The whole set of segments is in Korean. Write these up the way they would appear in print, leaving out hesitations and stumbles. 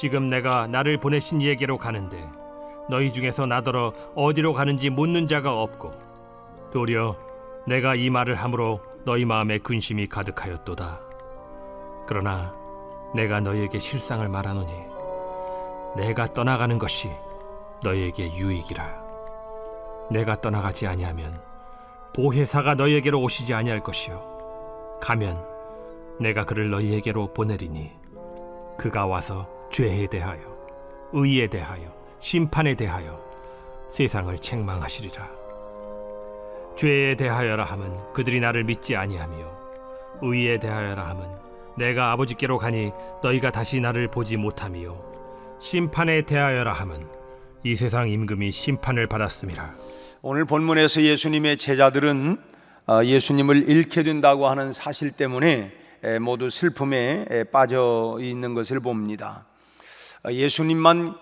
지금 내가 나를 보내신 이에게로 가는데 너희 중에서 나더러 어디로 가는지 묻는 자가 없고 도리어 내가 이 말을 함으로 너희 마음에 근심이 가득하였도다. 그러나 내가 너희에게 실상을 말하노니 내가 떠나가는 것이 너희에게 유익이라. 내가 떠나가지 아니하면 보혜사가 너희에게로 오시지 아니할 것이요 가면 내가 그를 너희에게로 보내리니 그가 와서 죄에 대하여 의에 대하여 심판에 대하여 세상을 책망하시리라. 죄에 대하여라 함은 그들이 나를 믿지 아니하며 의에 대하여라 함은 내가 아버지께로 가니 너희가 다시 나를 보지 못하며 심판에 대하여라 함은 이 세상 임금이 심판을 받았음이라. 오늘 본문에서 예수님의 제자들은 예수님을 잃게 된다고 하는 사실 때문에 모두 슬픔에 빠져 있는 것을 봅니다. 예수님만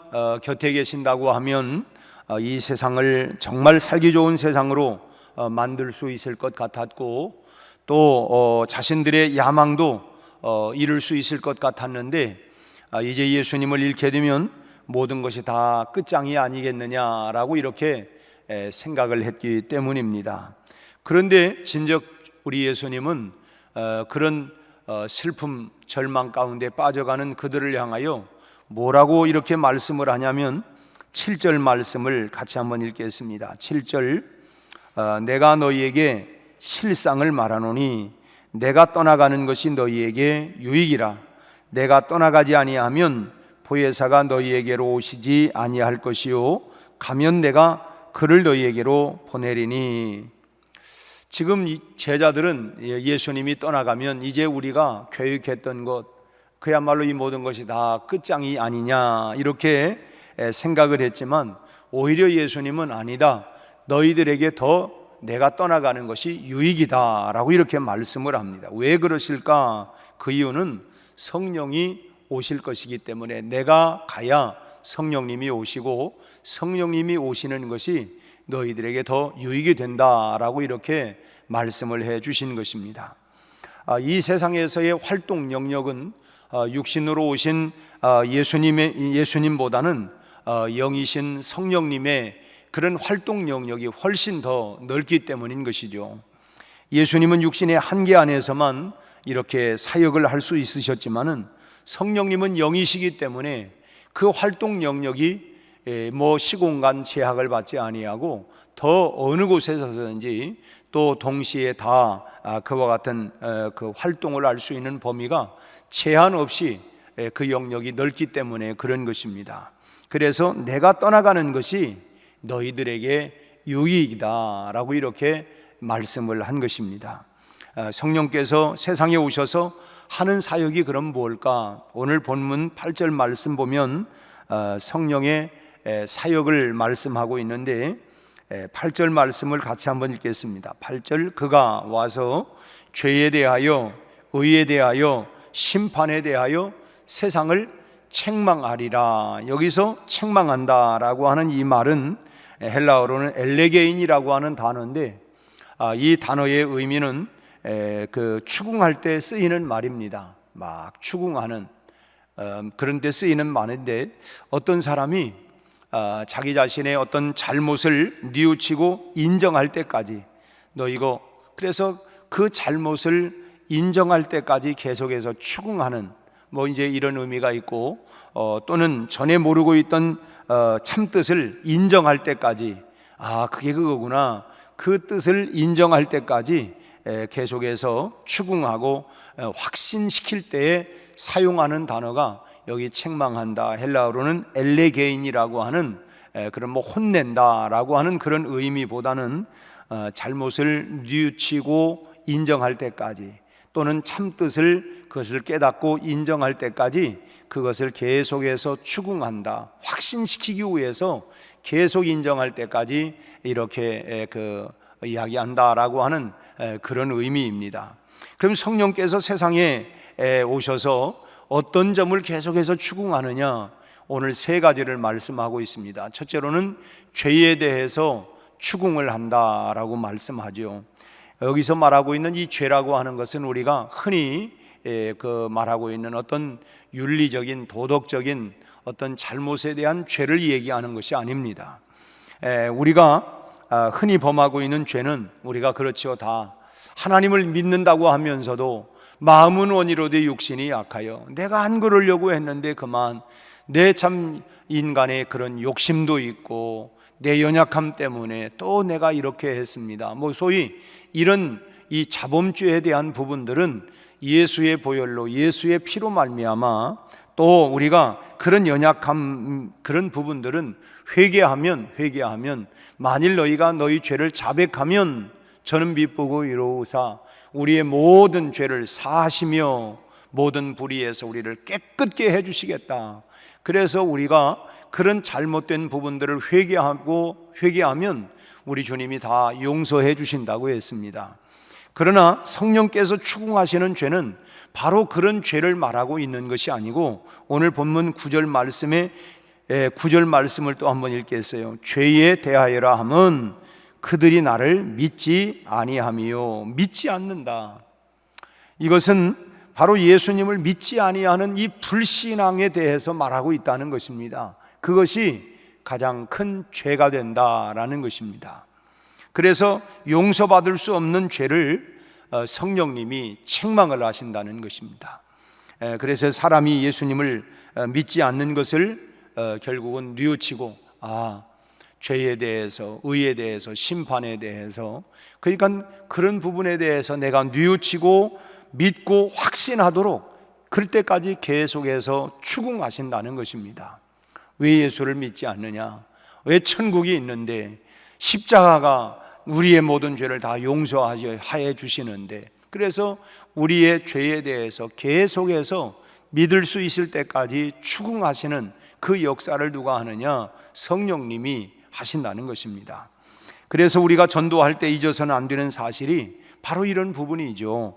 곁에 계신다고 하면 이 세상을 정말 살기 좋은 세상으로 만들 수 있을 것 같았고 또 자신들의 야망도 이룰 수 있을 것 같았는데 이제 예수님을 잃게 되면 모든 것이 다 끝장이 아니겠느냐라고 이렇게 생각을 했기 때문입니다. 그런데 진즉 우리 예수님은 그런 슬픔, 절망 가운데 빠져가는 그들을 향하여 뭐라고 이렇게 말씀을 하냐면 7절 말씀을 같이 한번 읽겠습니다. 7절 내가 너희에게 실상을 말하노니 내가 떠나가는 것이 너희에게 유익이라. 내가 떠나가지 아니하면 보혜사가 너희에게로 오시지 아니할 것이요 가면 내가 그를 너희에게로 보내리니. 지금 이 제자들은 예수님이 떠나가면 이제 우리가 계획했던 것 그야말로 이 모든 것이 다 끝장이 아니냐 이렇게 생각을 했지만 오히려 예수님은 아니다, 너희들에게 더 내가 떠나가는 것이 유익이다 라고 이렇게 말씀을 합니다. 왜 그러실까? 그 이유는 성령이 오실 것이기 때문에 내가 가야 성령님이 오시고 성령님이 오시는 것이 너희들에게 더 유익이 된다라고 이렇게 말씀을 해 주신 것입니다. 이 세상에서의 활동 영역은 육신으로 오신 예수님보다는 영이신 성령님의 그런 활동 영역이 훨씬 더 넓기 때문인 것이죠. 예수님은 육신의 한계 안에서만 이렇게 사역을 할 수 있으셨지만은 성령님은 영이시기 때문에 그 활동 영역이 시공간 제약을 받지 아니하고 더 어느 곳에서든지 또 동시에 다 그와 같은 그 활동을 할 수 있는 범위가 제한 없이 그 영역이 넓기 때문에 그런 것입니다. 그래서 내가 떠나가는 것이 너희들에게 유익이다 라고 이렇게 말씀을 한 것입니다. 성령께서 세상에 오셔서 하는 사역이 그럼 뭘까? 오늘 본문 8절 말씀 보면 성령의 사역을 말씀하고 있는데 8절 말씀을 같이 한번 읽겠습니다. 8절 그가 와서 죄에 대하여 의에 대하여 심판에 대하여 세상을 책망하리라. 여기서 책망한다라고 하는 이 말은 헬라어로는 엘레게인이라고 하는 단어인데 이 단어의 의미는 그 추궁할 때 쓰이는 말입니다. 막 추궁하는 그런 데 쓰이는 말인데 어떤 사람이 자기 자신의 어떤 잘못을 뉘우치고 인정할 때까지 그래서 그 잘못을 인정할 때까지 계속해서 추궁하는 이제 이런 의미가 있고 또는 전에 모르고 있던 참뜻을 인정할 때까지 그게 그거구나 그 뜻을 인정할 때까지 계속해서 추궁하고 확신시킬 때에 사용하는 단어가 여기 책망한다 헬라어로는 엘레게인이라고 하는 그런 혼낸다라고 하는 그런 의미보다는 잘못을 뉘우치고 인정할 때까지 또는 참뜻을 그것을 깨닫고 인정할 때까지 그것을 계속해서 추궁한다, 확신시키기 위해서 계속 인정할 때까지 이렇게 이야기한다라고 하는 그런 의미입니다. 그럼 성령께서 세상에 오셔서 어떤 점을 계속해서 추궁하느냐? 오늘 세 가지를 말씀하고 있습니다. 첫째로는 죄에 대해서 추궁을 한다라고 말씀하죠. 여기서 말하고 있는 이 죄라고 하는 것은 우리가 흔히 말하고 있는 어떤 윤리적인 도덕적인 어떤 잘못에 대한 죄를 얘기하는 것이 아닙니다. 우리가 흔히 범하고 있는 죄는 우리가 그렇지요, 다 하나님을 믿는다고 하면서도 마음은 원이로되 육신이 약하여 내가 안 그러려고 했는데 그만 내 참 인간의 그런 욕심도 있고 내 연약함 때문에 또 내가 이렇게 했습니다. 소위 이런 이 자범죄에 대한 부분들은 예수의 보혈로 예수의 피로 말미암아 또 우리가 그런 연약함 그런 부분들은 회개하면 만일 너희가 너희 죄를 자백하면 저는 미쁘고 이로우사 우리의 모든 죄를 사하시며 모든 불의에서 우리를 깨끗게 해주시겠다. 그래서 우리가 그런 잘못된 부분들을 회개하면 우리 주님이 다 용서해 주신다고 했습니다. 그러나 성령께서 추궁하시는 죄는 바로 그런 죄를 말하고 있는 것이 아니고 오늘 본문 9절 말씀을 또 한번 읽겠어요. 죄에 대하여라 함은 그들이 나를 믿지 아니함이요. 믿지 않는다. 이것은 바로 예수님을 믿지 아니하는 이 불신앙에 대해서 말하고 있다는 것입니다. 그것이 가장 큰 죄가 된다라는 것입니다. 그래서 용서받을 수 없는 죄를 성령님이 책망을 하신다는 것입니다. 그래서 사람이 예수님을 믿지 않는 것을 결국은 뉘우치고 죄에 대해서, 의에 대해서, 심판에 대해서, 그러니까 그런 부분에 대해서 내가 뉘우치고 믿고 확신하도록 그럴 때까지 계속해서 추궁하신다는 것입니다. 왜 예수를 믿지 않느냐? 왜 천국이 있는데 십자가가 우리의 모든 죄를 다 용서하여 주시는데, 그래서 우리의 죄에 대해서 계속해서 믿을 수 있을 때까지 추궁하시는 그 역사를 누가 하느냐? 성령님이 하신다는 것입니다. 그래서 우리가 전도할 때 잊어서는 안 되는 사실이 바로 이런 부분이죠.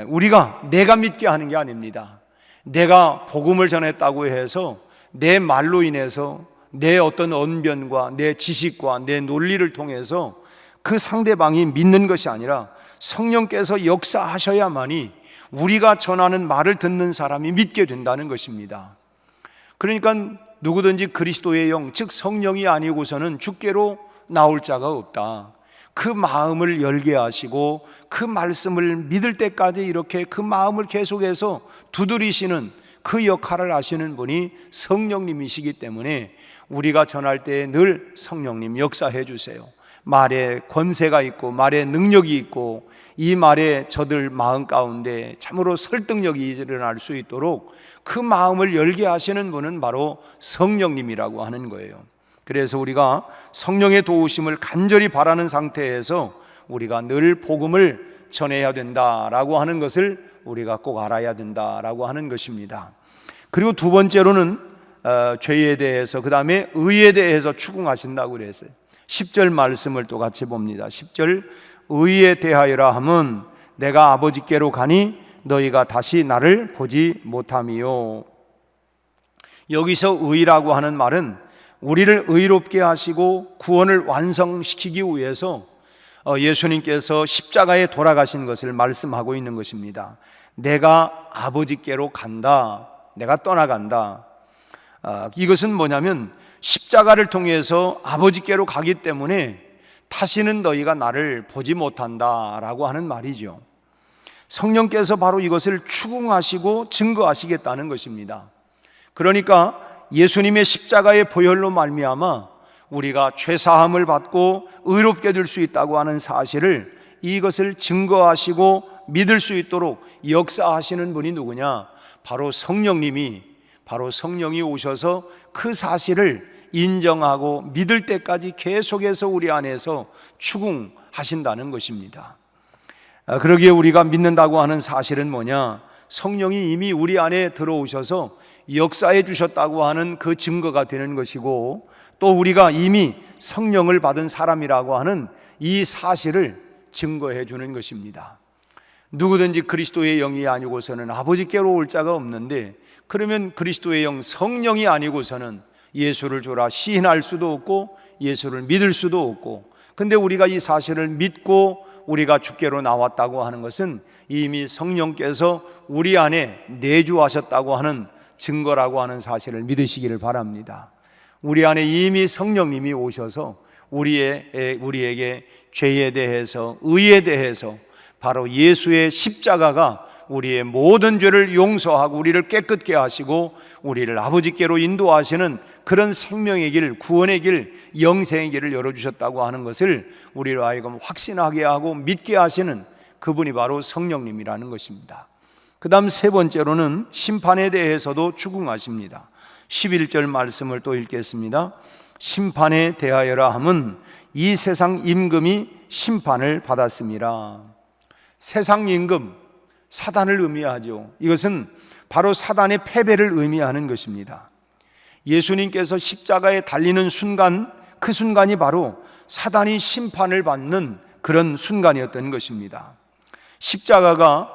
우리가 내가 믿게 하는 게 아닙니다. 내가 복음을 전했다고 해서 내 말로 인해서 내 어떤 언변과 내 지식과 내 논리를 통해서 그 상대방이 믿는 것이 아니라 성령께서 역사하셔야만이 우리가 전하는 말을 듣는 사람이 믿게 된다는 것입니다. 그러니까 누구든지 그리스도의 영, 즉 성령이 아니고서는 주께로 나올 자가 없다. 그 마음을 열게 하시고 그 말씀을 믿을 때까지 이렇게 그 마음을 계속해서 두드리시는 그 역할을 하시는 분이 성령님이시기 때문에 우리가 전할 때 늘 성령님 역사해 주세요. 말에 권세가 있고 말에 능력이 있고 이 말에 저들 마음 가운데 참으로 설득력이 일어날 수 있도록 그 마음을 열게 하시는 분은 바로 성령님이라고 하는 거예요. 그래서 우리가 성령의 도우심을 간절히 바라는 상태에서 우리가 늘 복음을 전해야 된다라고 하는 것을 우리가 꼭 알아야 된다라고 하는 것입니다. 그리고 두 번째로는 죄에 대해서, 그 다음에 의에 대해서 추궁하신다고 그랬어요. 10절 말씀을 또 같이 봅니다. 10절, 의에 대하여라 함은 내가 아버지께로 가니 너희가 다시 나를 보지 못함이요. 여기서 의라고 하는 말은 우리를 의롭게 하시고 구원을 완성시키기 위해서 예수님께서 십자가에 돌아가신 것을 말씀하고 있는 것입니다. 내가 아버지께로 간다, 내가 떠나간다. 이것은 뭐냐면 십자가를 통해서 아버지께로 가기 때문에 다시는 너희가 나를 보지 못한다라고 하는 말이죠. 성령께서 바로 이것을 추궁하시고 증거하시겠다는 것입니다. 그러니까 예수님의 십자가의 보혈로 말미암아 우리가 죄사함을 받고 의롭게 될 수 있다고 하는 사실을, 이것을 증거하시고 믿을 수 있도록 역사하시는 분이 누구냐? 바로 성령님이, 바로 성령이 오셔서 그 사실을 인정하고 믿을 때까지 계속해서 우리 안에서 추궁하신다는 것입니다. 그러기에 우리가 믿는다고 하는 사실은 뭐냐? 성령이 이미 우리 안에 들어오셔서 역사해 주셨다고 하는 그 증거가 되는 것이고, 또 우리가 이미 성령을 받은 사람이라고 하는 이 사실을 증거해 주는 것입니다. 누구든지 그리스도의 영이 아니고서는 아버지께로 올 자가 없는데, 그러면 그리스도의 영 성령이 아니고서는 예수를 주라 시인할 수도 없고 예수를 믿을 수도 없고, 근데 우리가 이 사실을 믿고 우리가 주께로 나왔다고 하는 것은 이미 성령께서 우리 안에 내주하셨다고 하는 증거라고 하는 사실을 믿으시기를 바랍니다. 우리 안에 이미 성령님이 오셔서 우리에게 죄에 대해서, 의에 대해서 바로 예수의 십자가가 우리의 모든 죄를 용서하고 우리를 깨끗게 하시고 우리를 아버지께로 인도하시는 그런 생명의 길, 구원의 길, 영생의 길을 열어주셨다고 하는 것을 우리로 하여금 확신하게 하고 믿게 하시는 그분이 바로 성령님이라는 것입니다. 그 다음 세 번째로는 심판에 대해서도 추궁하십니다. 11절 말씀을 또 읽겠습니다. 심판에 대하여라 함은 이 세상 임금이 심판을 받았습니다. 세상 임금, 사단을 의미하죠. 이것은 바로 사단의 패배를 의미하는 것입니다. 예수님께서 십자가에 달리는 순간, 그 순간이 바로 사단이 심판을 받는 그런 순간이었던 것입니다. 십자가가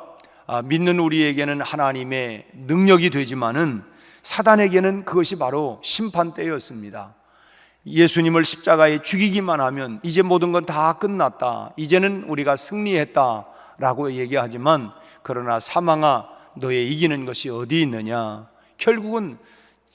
믿는 우리에게는 하나님의 능력이 되지만은 사단에게는 그것이 바로 심판대였습니다. 예수님을 십자가에 죽이기만 하면 이제 모든 건 다 끝났다, 이제는 우리가 승리했다라고 얘기하지만, 그러나 사망아 너의 이기는 것이 어디 있느냐, 결국은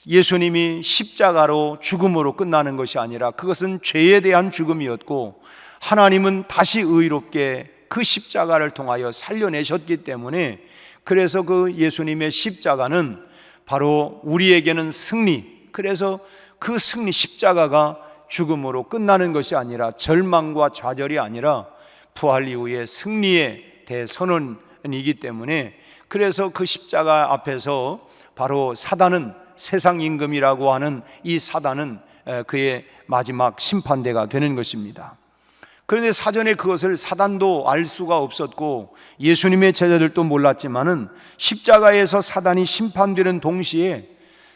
예수님이 십자가로 죽음으로 끝나는 것이 아니라 그것은 죄에 대한 죽음이었고, 하나님은 다시 의롭게 그 십자가를 통하여 살려내셨기 때문에, 그래서 그 예수님의 십자가는 바로 우리에게는 승리, 그래서 그 승리, 십자가가 죽음으로 끝나는 것이 아니라, 절망과 좌절이 아니라 부활 이후의 승리의 대선언이기 때문에, 그래서 그 십자가 앞에서 바로 사단은, 세상 임금이라고 하는 이 사단은 그의 마지막 심판대가 되는 것입니다. 그런데 사전에 그것을 사단도 알 수가 없었고 예수님의 제자들도 몰랐지만은, 십자가에서 사단이 심판되는 동시에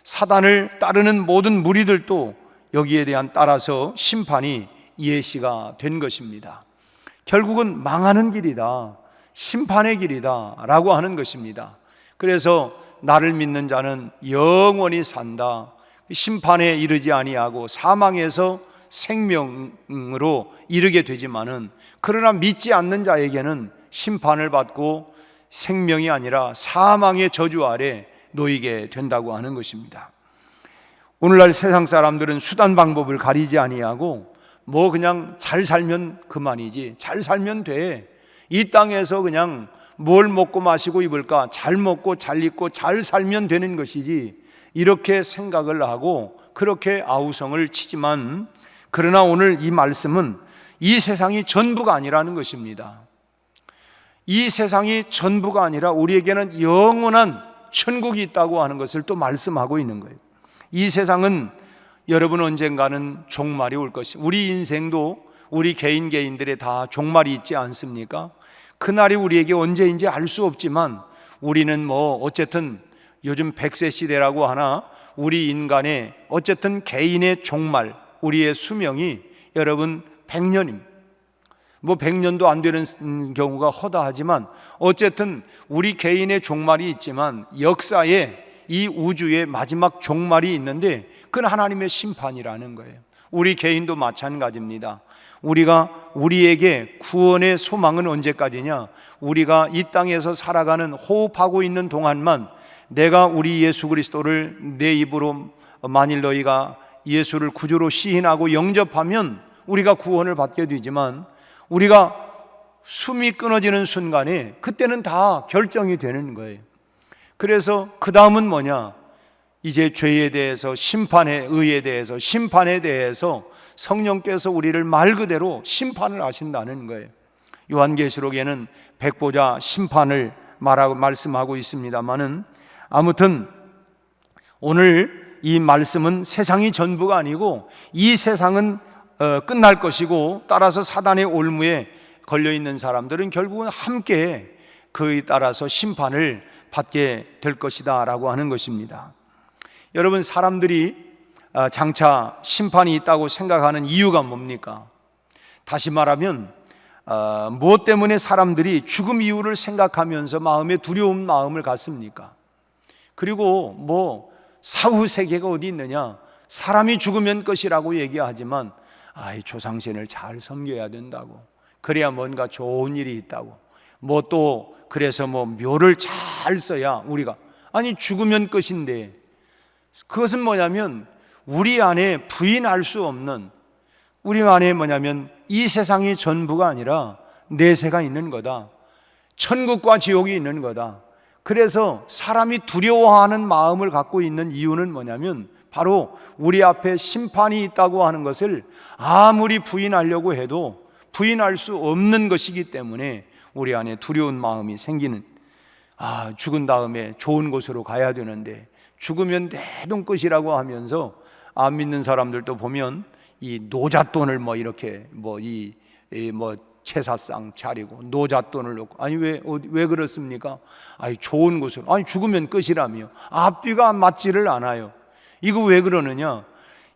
사단을 따르는 모든 무리들도 여기에 대한 따라서 심판이 예시가 된 것입니다. 결국은 망하는 길이다, 심판의 길이다 라고 하는 것입니다. 그래서 나를 믿는 자는 영원히 산다, 심판에 이르지 아니하고 사망에서 생명으로 이르게 되지만은, 그러나 믿지 않는 자에게는 심판을 받고 생명이 아니라 사망의 저주 아래 놓이게 된다고 하는 것입니다. 오늘날 세상 사람들은 수단 방법을 가리지 아니하고 뭐 그냥 잘 살면 그만이지, 잘 살면 돼, 이 땅에서 그냥 뭘 먹고 마시고 입을까, 잘 먹고 잘 입고 잘 살면 되는 것이지, 이렇게 생각을 하고 그렇게 아우성을 치지만, 그러나 오늘 이 말씀은 이 세상이 전부가 아니라는 것입니다. 이 세상이 전부가 아니라 우리에게는 영원한 천국이 있다고 하는 것을 또 말씀하고 있는 거예요. 이 세상은 여러분 언젠가는 종말이 올 것이, 우리 인생도 우리 개인들의 다 종말이 있지 않습니까? 그날이 우리에게 언제인지 알 수 없지만, 우리는 뭐 어쨌든 요즘 100세 시대라고 하나, 우리 인간의 어쨌든 개인의 종말, 우리의 수명이 여러분 100년입니다. 뭐 100년도 안 되는 경우가 허다하지만 어쨌든 우리 개인의 종말이 있지만, 역사에 이 우주의 마지막 종말이 있는데, 그건 하나님의 심판이라는 거예요. 우리 개인도 마찬가지입니다. 우리에게 구원의 소망은 언제까지냐? 우리가 이 땅에서 살아가는, 호흡하고 있는 동안만 내가 우리 예수 그리스도를 내 입으로 만일 너희가 예수를 구주로 시인하고 영접하면 우리가 구원을 받게 되지만, 우리가 숨이 끊어지는 순간에 그때는 다 결정이 되는 거예요. 그래서 그 다음은 뭐냐? 이제 죄에 대해서, 심판의 의에 대해서, 심판에 대해서 성령께서 우리를 말 그대로 심판을 하신다는 거예요. 요한계시록에는 백보자 심판을 말씀하고 있습니다만은, 아무튼 오늘 이 말씀은 세상이 전부가 아니고 이 세상은 끝날 것이고, 따라서 사단의 올무에 걸려있는 사람들은 결국은 함께 그에 따라서 심판을 받게 될 것이다 라고 하는 것입니다. 여러분, 사람들이 장차 심판이 있다고 생각하는 이유가 뭡니까? 다시 말하면 무엇 때문에 사람들이 죽음 이유를 생각하면서 마음에 두려운 마음을 갖습니까? 그리고 뭐 사후 세계가 어디 있느냐, 사람이 죽으면 것이라고 얘기하지만 조상신을 잘 섬겨야 된다고, 그래야 뭔가 좋은 일이 있다고. 뭐 또 그래서 뭐 묘를 잘 써야 우리가, 아니 죽으면 끝인데, 그것은 뭐냐면 우리 안에 부인할 수 없는, 우리 안에 뭐냐면 이 세상이 전부가 아니라 내세가 있는 거다. 천국과 지옥이 있는 거다. 그래서 사람이 두려워하는 마음을 갖고 있는 이유는 뭐냐면 바로 우리 앞에 심판이 있다고 하는 것을 아무리 부인하려고 해도 부인할 수 없는 것이기 때문에 우리 안에 두려운 마음이 생기는, 죽은 다음에 좋은 곳으로 가야 되는데 죽으면 대동 끝이라고 하면서 안 믿는 사람들도 보면 이 노잣돈을 뭐 이렇게 뭐 제사상 차리고 노잣돈을 놓고, 아니 왜 그렇습니까? 아니 좋은 곳으로, 아니 죽으면 끝이라며 앞뒤가 맞지를 않아요. 이거 왜 그러느냐?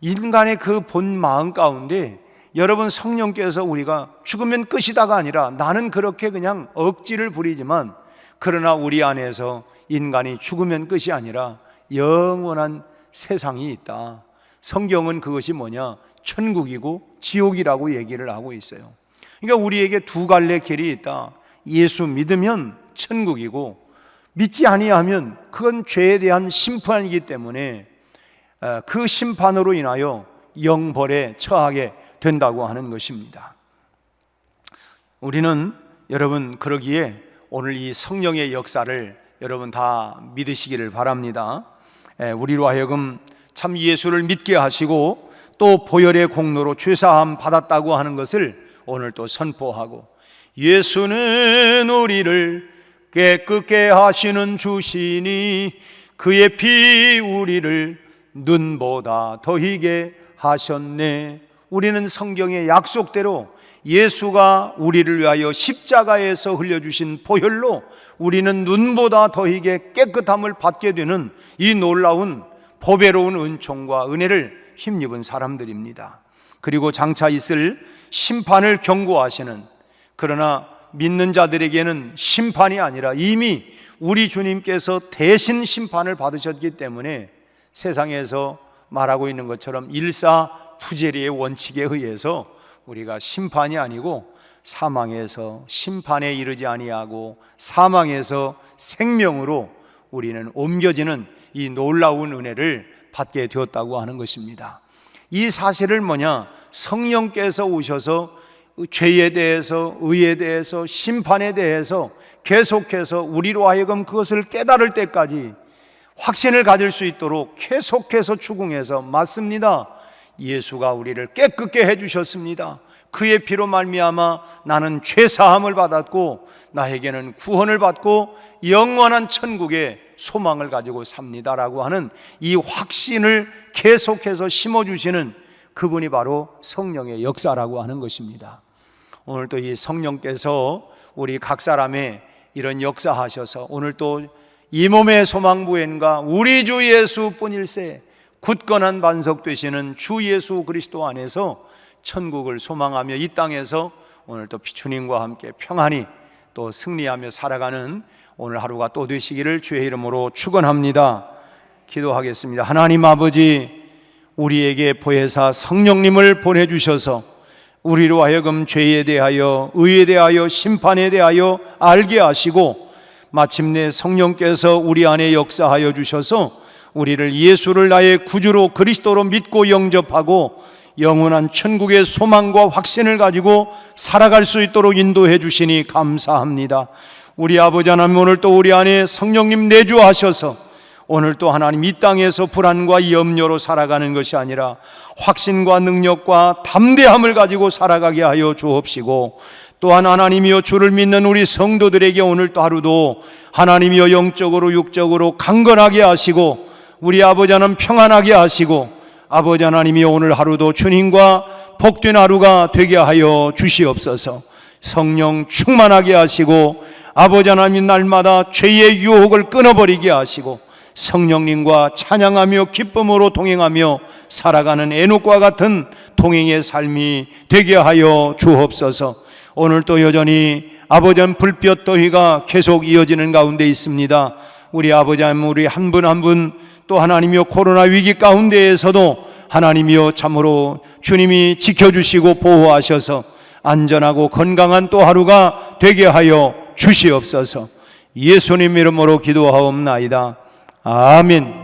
인간의 그 본 마음 가운데 여러분, 성령께서 우리가 죽으면 끝이다가 아니라, 나는 그렇게 그냥 억지를 부리지만 그러나 우리 안에서 인간이 죽으면 끝이 아니라 영원한 세상이 있다. 성경은 그것이 뭐냐? 천국이고 지옥이라고 얘기를 하고 있어요. 그러니까 우리에게 두 갈래 길이 있다. 예수 믿으면 천국이고, 믿지 아니하면 그건 죄에 대한 심판이기 때문에 그 심판으로 인하여 영벌에 처하게 된다고 하는 것입니다. 우리는 여러분, 그러기에 오늘 이 성령의 역사를 여러분 다 믿으시기를 바랍니다. 우리로 하여금 참 예수를 믿게 하시고 또 보혈의 공로로 죄사함 받았다고 하는 것을 오늘 또 선포하고, 예수는 우리를 깨끗게 하시는 주시니 그의 피 우리를 눈보다 더 희게 하셨네. 우리는 성경의 약속대로 예수가 우리를 위하여 십자가에서 흘려주신 보혈로 우리는 눈보다 더 희게 깨끗함을 받게 되는 이 놀라운 보배로운 은총과 은혜를 힘입은 사람들입니다. 그리고 장차 있을 심판을 경고하시는, 그러나 믿는 자들에게는 심판이 아니라 이미 우리 주님께서 대신 심판을 받으셨기 때문에 세상에서 말하고 있는 것처럼 일사부재리의 원칙에 의해서 우리가 심판이 아니고 사망에서 심판에 이르지 아니하고 사망에서 생명으로 우리는 옮겨지는 이 놀라운 은혜를 받게 되었다고 하는 것입니다. 이 사실을 뭐냐? 성령께서 오셔서 죄에 대해서, 의에 대해서, 심판에 대해서 계속해서 우리로 하여금 그것을 깨달을 때까지 확신을 가질 수 있도록 계속해서 추궁해서, 맞습니다, 예수가 우리를 깨끗게 해주셨습니다. 그의 피로 말미암아 나는 죄사함을 받았고 나에게는 구원을 받고 영원한 천국의 소망을 가지고 삽니다라고 하는 이 확신을 계속해서 심어주시는 그분이 바로 성령의 역사라고 하는 것입니다. 오늘 또 이 성령께서 우리 각 사람의 이런 역사하셔서 오늘 또 이 몸의 소망부엔과 우리 주 예수뿐일세 굳건한 반석 되시는 주 예수 그리스도 안에서 천국을 소망하며 이 땅에서 오늘 또 주님과 함께 평안히 또 승리하며 살아가는 오늘 하루가 또 되시기를 주의 이름으로 축원합니다. 기도하겠습니다. 하나님 아버지, 우리에게 보혜사 성령님을 보내주셔서 우리로 하여금 죄에 대하여, 의에 대하여, 심판에 대하여 알게 하시고 마침내 성령께서 우리 안에 역사하여 주셔서 우리를 예수를 나의 구주로 그리스도로 믿고 영접하고 영원한 천국의 소망과 확신을 가지고 살아갈 수 있도록 인도해 주시니 감사합니다. 우리 아버지 하나님, 오늘 또 우리 안에 성령님 내주하셔서 오늘 또 하나님 이 땅에서 불안과 염려로 살아가는 것이 아니라 확신과 능력과 담대함을 가지고 살아가게 하여 주옵시고, 또한 하나님이여 주를 믿는 우리 성도들에게 오늘 또 하루도 하나님이여 영적으로 육적으로 강건하게 하시고 우리 아버지 하나님 평안하게 하시고, 아버지 하나님이여 오늘 하루도 주님과 복된 하루가 되게 하여 주시옵소서. 성령 충만하게 하시고 아버지 하나님 날마다 죄의 유혹을 끊어버리게 하시고 성령님과 찬양하며 기쁨으로 동행하며 살아가는 에녹과 같은 동행의 삶이 되게 하여 주옵소서. 오늘 또 여전히 아버지는 불볕 더위가 계속 이어지는 가운데 있습니다. 우리 아버지 하나님, 우리 한 분 한 분 또 하나님이여 코로나 위기 가운데에서도 하나님이여 참으로 주님이 지켜주시고 보호하셔서 안전하고 건강한 또 하루가 되게 하여 주시옵소서. 예수님 이름으로 기도하옵나이다. 아멘.